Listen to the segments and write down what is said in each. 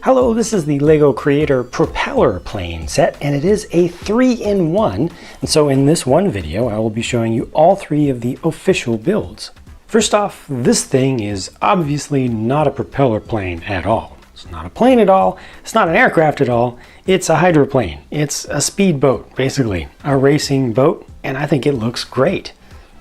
Hello, this is the LEGO Creator Propeller Plane set, and it is a 3-in-1. And so in this one video, I will be showing you all three of the official builds. First off, this thing is obviously not a propeller plane at all. It's not a plane at all. It's not an aircraft at all. It's a hydroplane. It's a speedboat, basically, a racing boat, and I think it looks great.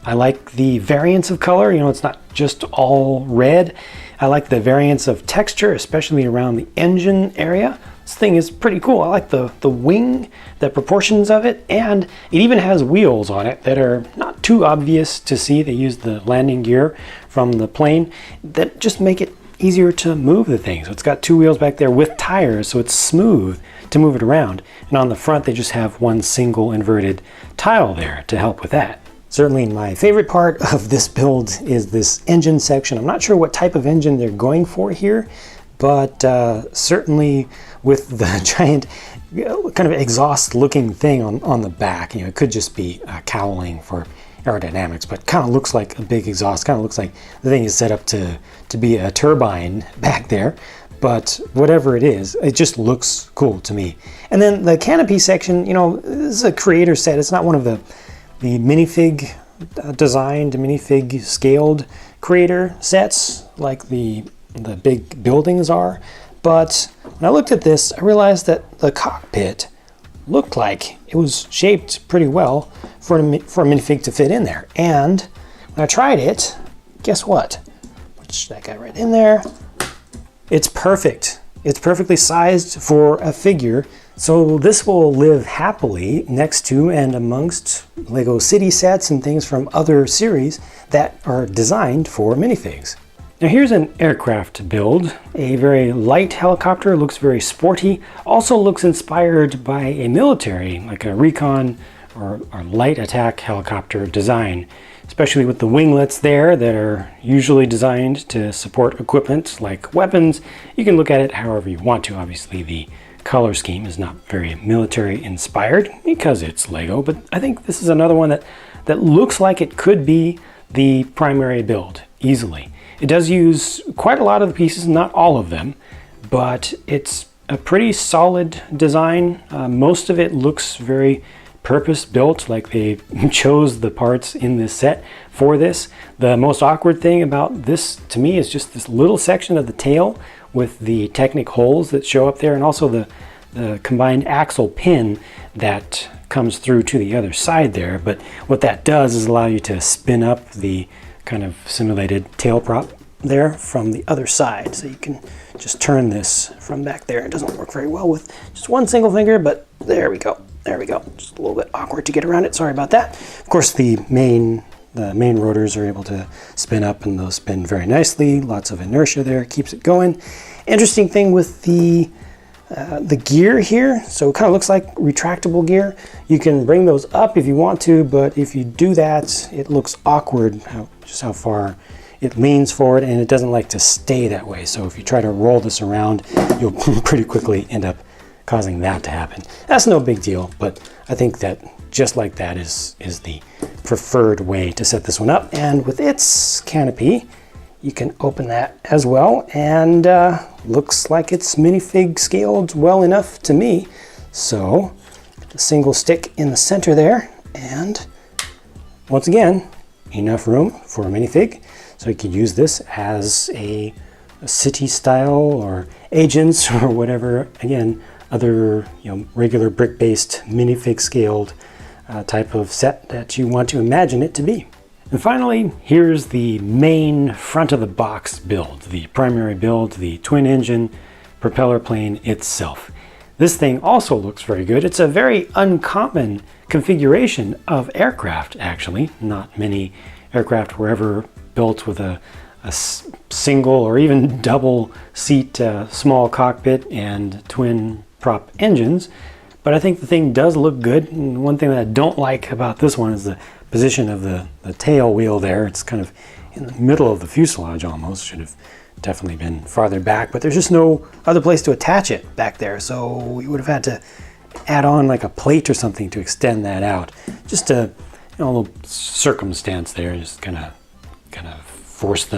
I like the variance of color. You know, it's not just all red. I like the variance of texture, especially around the engine area. This thing is pretty cool. I like the wing, the proportions of it, and it even has wheels on it that are not too obvious to see. They use the landing gear from the plane that just make it easier to move the thing. So it's got two wheels back there with tires, so it's smooth to move it around. And on the front, they just have one single inverted tile there to help with that. Certainly my favorite part of this build is this engine section. I'm not sure what type of engine they're going for here, but certainly with the giant kind of exhaust looking thing on the back, you know, it could just be cowling for aerodynamics, but kind of looks like a big exhaust, kind of looks like the thing is set up to be a turbine back there. But whatever it is, it just looks cool to me. And then the canopy section, you know, this is a creator set. It's not one of the minifig designed, minifig scaled creator sets like the big buildings are. But when I looked at this, I realized that the cockpit looked like it was shaped pretty well for a minifig to fit in there. And when I tried it, guess what? Push that guy right in there. It's perfect. It's perfectly sized for a figure. So this will live happily next to and amongst LEGO City sets and things from other series that are designed for minifigs. Now here's an aircraft build. A very light helicopter, looks very sporty, also looks inspired by a military, like a recon or light attack helicopter design, especially with the winglets there that are usually designed to support equipment like weapons. You can look at it however you want to. Obviously the color scheme is not very military inspired because it's LEGO, but I think this is another one that looks like it could be the primary build easily. It does use quite a lot of the pieces, not all of them, but it's a pretty solid design. Most of it looks very purpose-built, like they chose the parts in this set for this. The most awkward thing about this to me is just this little section of the tail with the Technic holes that show up there, and also the combined axle pin that comes through to the other side there. But what that does is allow you to spin up the kind of simulated tail prop there from the other side. So you can just turn this from back there. It doesn't work very well with just one single finger, but there we go. There we go. Just a little bit awkward to get around it. Sorry about that. Of course, the main rotors are able to spin up, and those spin very nicely. Lots of inertia there, keeps it going. Interesting thing with the gear here, so it kind of looks like retractable gear. You can bring those up if you want to, but if you do that, it looks awkward just how far it leans forward, and it doesn't like to stay that way. So if you try to roll this around, you'll pretty quickly end up causing that to happen. That's no big deal, but I think that just like that is the preferred way to set this one up. And with its canopy, you can open that as well, and looks like it's minifig scaled well enough to me. So a single stick in the center there, and once again, enough room for a minifig. So you could use this as a city style or agents or whatever, again, other regular brick-based minifig scaled type of set that you want to imagine it to be. And finally, here's the main front of the box build, the primary build, the twin engine propeller plane itself. This thing also looks very good. It's a very uncommon configuration of aircraft, actually. Not many aircraft were ever built with a single or even double seat small cockpit and twin prop engines, but I think the thing does look good. And one thing that I don't like about this one is the position of the tail wheel there. It's kind of in the middle of the fuselage almost. Should have definitely been farther back, but there's just no other place to attach it back there, so we would have had to add on like a plate or something to extend that out. Just a little circumstance there, just kind of forced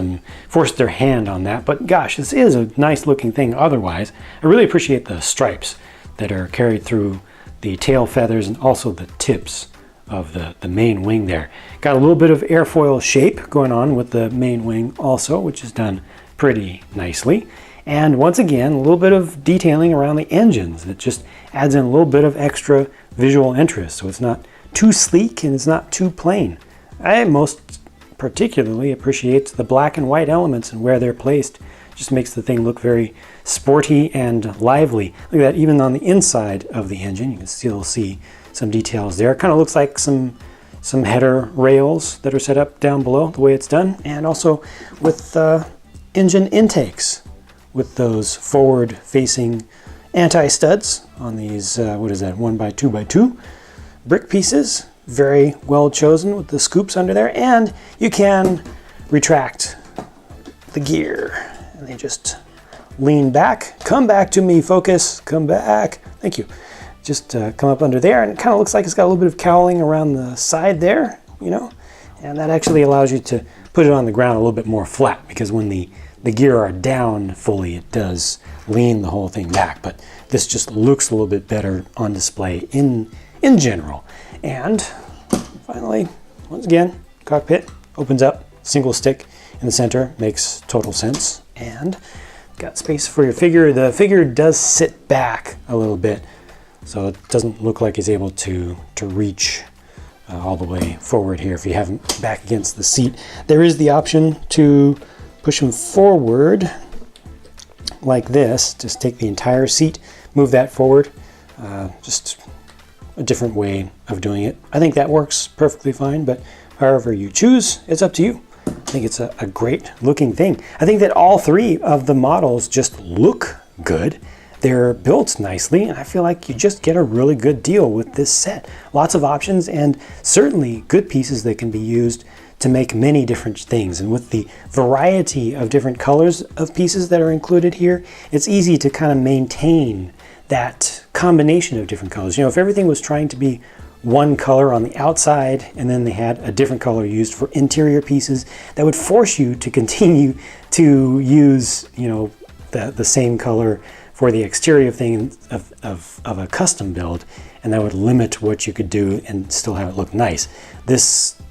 their hand on that. But gosh, this is a nice looking thing otherwise. I really appreciate the stripes that are carried through the tail feathers and also the tips of the main wing there. Got a little bit of airfoil shape going on with the main wing also, which is done pretty nicely. And once again, a little bit of detailing around the engines that just adds in a little bit of extra visual interest. So it's not too sleek and it's not too plain. I most particularly appreciate the black and white elements and where they're placed. Just makes the thing look very sporty and lively. Look at that, even on the inside of the engine, you can still see some details there. It kind of looks like some header rails that are set up down below, the way it's done. And also with engine intakes with those forward-facing anti-studs on these, what is that, 1x2x2 brick pieces. Very well chosen with the scoops under there, and you can retract the gear and they just lean back. Come back to me, focus, come back. Thank you. Just come up under there, and it kind of looks like it's got a little bit of cowling around the side there, you know, and that actually allows you to put it on the ground a little bit more flat, because when the gear are down fully, it does lean the whole thing back. But this just looks a little bit better on display in general. And finally, once again, cockpit opens up, single stick in the center, makes total sense. And got space for your figure. The figure does sit back a little bit, so it doesn't look like it's able to reach all the way forward here if you have him back against the seat. There is the option to push him forward like this. Just take the entire seat, move that forward. Just a different way of doing it. I think that works perfectly fine, but however you choose, it's up to you. I think it's a great looking thing. I think that all three of the models just look good. They're built nicely, and I feel like you just get a really good deal with this set. Lots of options, and certainly good pieces that can be used to make many different things. And with the variety of different colors of pieces that are included here, it's easy to kind of maintain that combination of different colors. You know, if everything was trying to be one color on the outside and then they had a different color used for interior pieces, that would force you to continue to use, you know, the same color for the exterior thing of a custom build, and that would limit what you could do and still have it look nice. This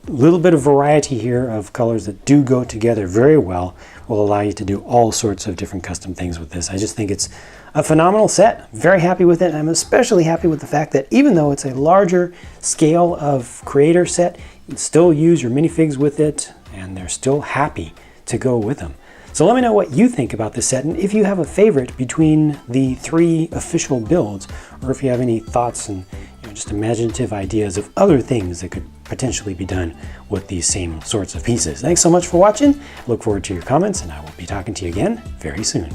little bit of variety here of colors that do go together very well will allow you to do all sorts of different custom things with this. I just think it's a phenomenal set. Very happy with it. And I'm especially happy with the fact that even though it's a larger scale of creator set, you can still use your minifigs with it, and they're still happy to go with them. So let me know what you think about this set, and if you have a favorite between the three official builds, or if you have any thoughts and just imaginative ideas of other things that could potentially be done with these same sorts of pieces. Thanks so much for watching. Look forward to your comments, and I will be talking to you again very soon.